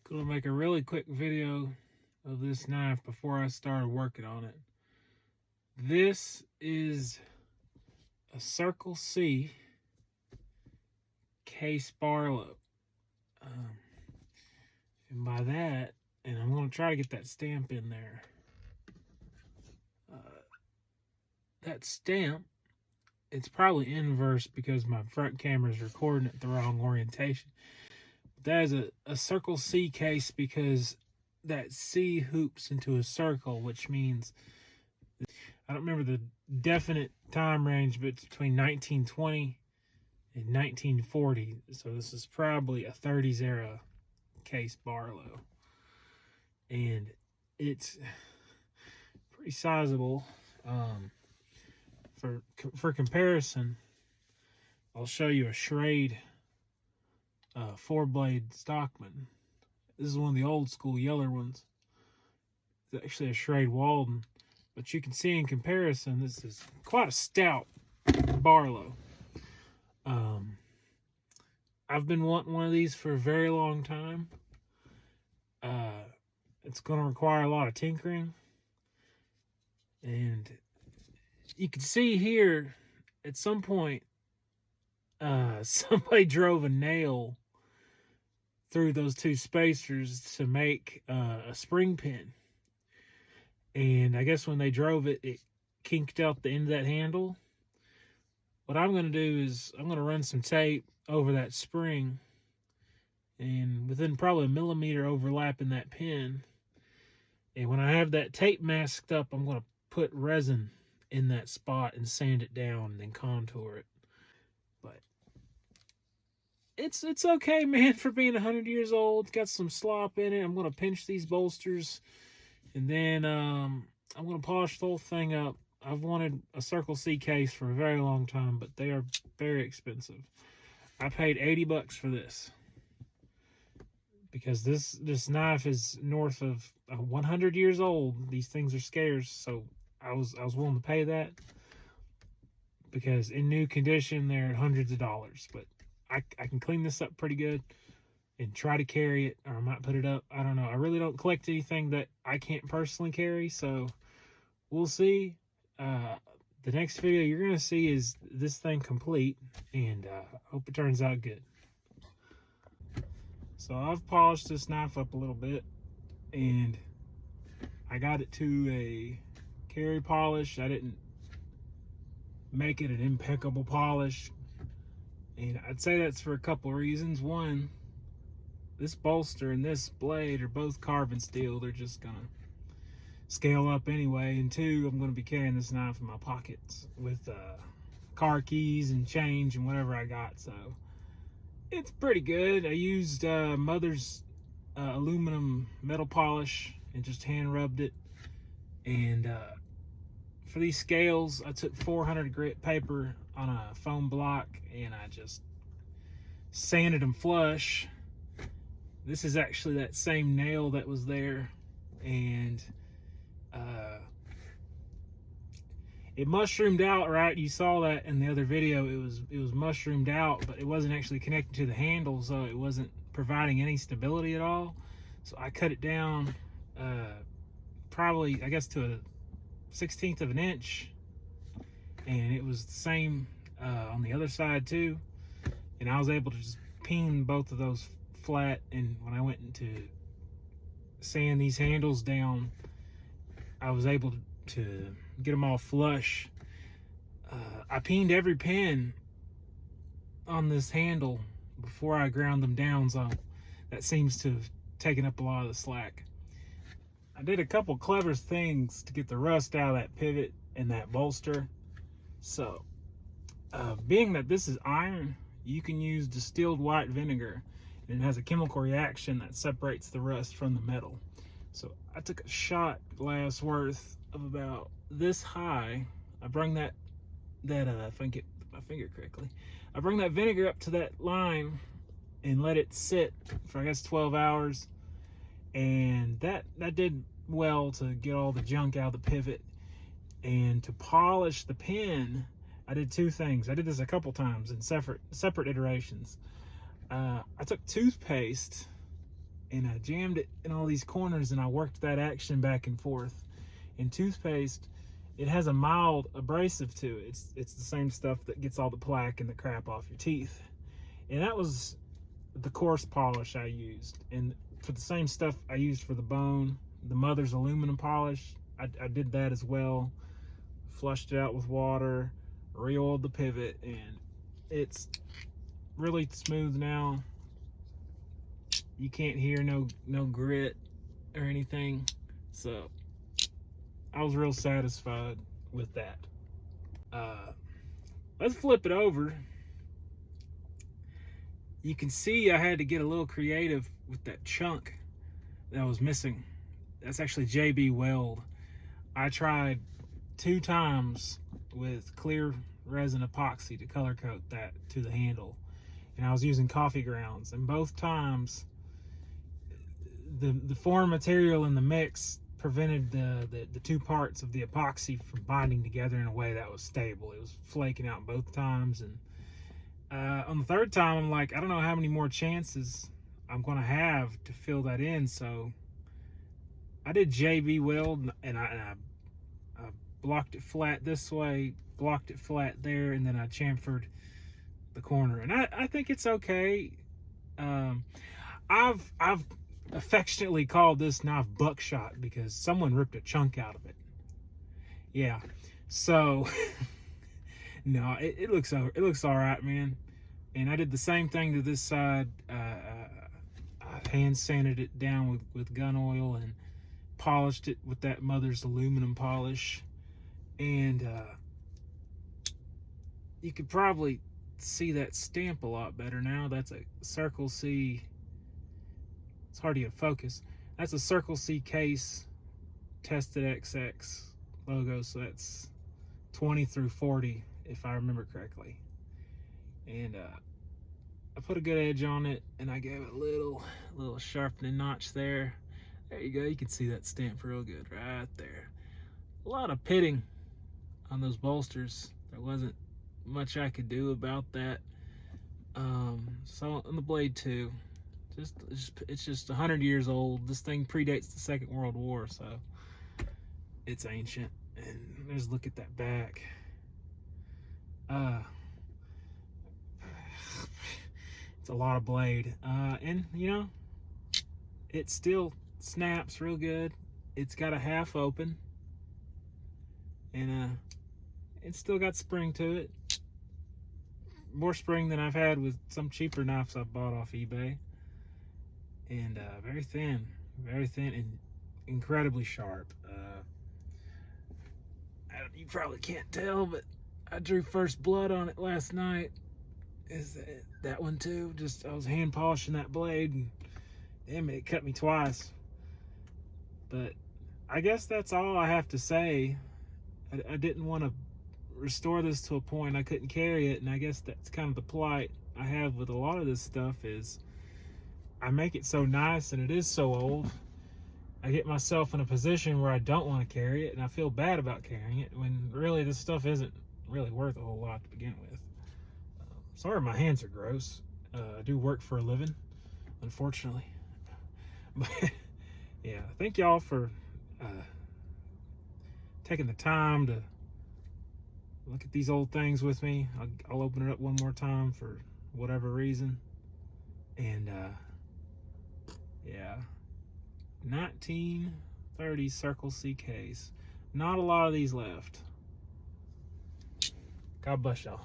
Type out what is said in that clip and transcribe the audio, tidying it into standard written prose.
Gonna make a really quick video of this knife before I started working on it. This is a Circle C case Barlow. And by that, and I'm gonna try to get that stamp in there. That stamp, it's probably inverse because my front camera is recording it the wrong orientation. That is a Circle C case because that C hoops into a circle, which means, I don't remember the definite time range, but it's between 1920 and 1940. So this is probably a 30s era case Barlow. And it's pretty sizable. For comparison, I'll show you a Schrade 4-blade Stockman. This is one of the old school yeller ones. It's actually a Schrade Walden, but you can see in comparison, this is quite a stout Barlow. I've been wanting one of these for a very long time. It's going to require a lot of tinkering, and you can see here at some point somebody drove a nail through those two spacers to make a spring pin, and I guess when they drove it, it kinked out the end of that handle. What I'm going to do is I'm going to run some tape over that spring, and within probably a millimeter overlapping that pin, and when I have that tape masked up, I'm going to put resin in that spot and sand it down and then contour it. But it's okay, man, for being 100 years old. It's got some slop in it. I'm going to pinch these bolsters, and then I'm going to polish the whole thing up. I've wanted a Circle C case for a very long time, but they are very expensive. I paid $80 for this because this knife is north of 100 years old. These things are scarce, so I was willing to pay that because in new condition they're hundreds of dollars. But I can clean this up pretty good and try to carry it, or I might put it up. I don't know. I really don't collect anything that I can't personally carry, so we'll see. The next video you're gonna see is this thing complete, and hope it turns out good. So I've polished this knife up a little bit, and I got it to a carry polish. I didn't make it an impeccable polish, and I'd say that's for a couple of reasons. One, this bolster and this blade are both carbon steel. They're just gonna scale up anyway. And two, I'm gonna be carrying this knife in my pockets with car keys and change and whatever I got, so it's pretty good. I used Mother's aluminum metal polish and just hand rubbed it. And for these scales, I took 400 grit paper on a foam block and I just sanded them flush. This is actually that same nail that was there, and it mushroomed out, right? You saw that in the other video. It was mushroomed out, but it wasn't actually connected to the handle, so it wasn't providing any stability at all. So I cut it down probably, I guess, to a 1/16 of an inch, and it was the same on the other side too. And I was able to just pin both of those flat, and when I went to sand these handles down, I was able to get them all flush. I peened every pin on this handle before I ground them down, so that seems to have taken up a lot of the slack. I did a couple clever things to get the rust out of that pivot and that bolster. So, being that this is iron, you can use distilled white vinegar, and it has a chemical reaction that separates the rust from the metal. So I took a shot glass worth of about this high. I bring that if I can get my finger correctly, I bring that vinegar up to that line and let it sit for, I guess, 12 hours. And that did well to get all the junk out of the pivot. And to polish the pin, I did two things. I did this a couple times in separate iterations. I took toothpaste and I jammed it in all these corners, and I worked that action back and forth. And toothpaste, it has a mild abrasive to it. It's the same stuff that gets all the plaque and the crap off your teeth. And that was the coarse polish I used. And for the same stuff I used for the bone, the Mother's aluminum polish, I did that as well. Flushed it out with water, re-oiled the pivot, and it's really smooth now. You can't hear no grit or anything. So I was real satisfied with that. Let's flip it over. You can see I had to get a little creative with that chunk that was missing. That's actually JB Weld. I tried 2 times with clear resin epoxy to color coat that to the handle, and I was using coffee grounds, and both times the foreign material in the mix prevented the 2 parts of the epoxy from binding together in a way that was stable. It was flaking out both times, and on the 3rd time I'm like, I don't know how many more chances I'm gonna have to fill that in, so I did JB Weld, and I blocked it flat this way, blocked it flat there, and then I chamfered the corner, and I think it's okay. I've affectionately called this knife buckshot because someone ripped a chunk out of it. Yeah, so no, it looks all right, man. And I did the same thing to this side. I hand sanded it down with gun oil and polished it with that Mother's aluminum polish. And you could probably see that stamp a lot better now. That's a Circle C. It's hard to get focus. That's a Circle C case tested XX logo, so that's 20 through 40 if I remember correctly. And I put a good edge on it, and I gave it a little sharpening notch there. There you go. You can see that stamp real good right there. A lot of pitting on those bolsters. There wasn't much I could do about that. So on the blade too, it's just 100 years old. This thing predates the Second World War, so it's ancient. And let's look at that back. It's a lot of blade, and you know, it still snaps real good. It's got a half open, and it's still got spring to it. More spring than I've had with some cheaper knives I've bought off eBay. And very thin and incredibly sharp. You probably can't tell, but I drew first blood on it last night. Is that one too? Just I was hand polishing that blade, and damn it cut me twice. But I guess that's all I have to say. I didn't want to restore this to a point I couldn't carry it, and I guess that's kind of the plight I have with a lot of this stuff is I make it so nice and it is so old. I get myself in a position where I don't want to carry it, and I feel bad about carrying it when really this stuff isn't really worth a whole lot to begin with. Sorry my hands are gross. I do work for a living, unfortunately. But yeah, thank y'all for taking the time to look at these old things with me. I'll open it up one more time for whatever reason. And yeah, 1930 Circle C case. Not a lot of these left. God bless y'all.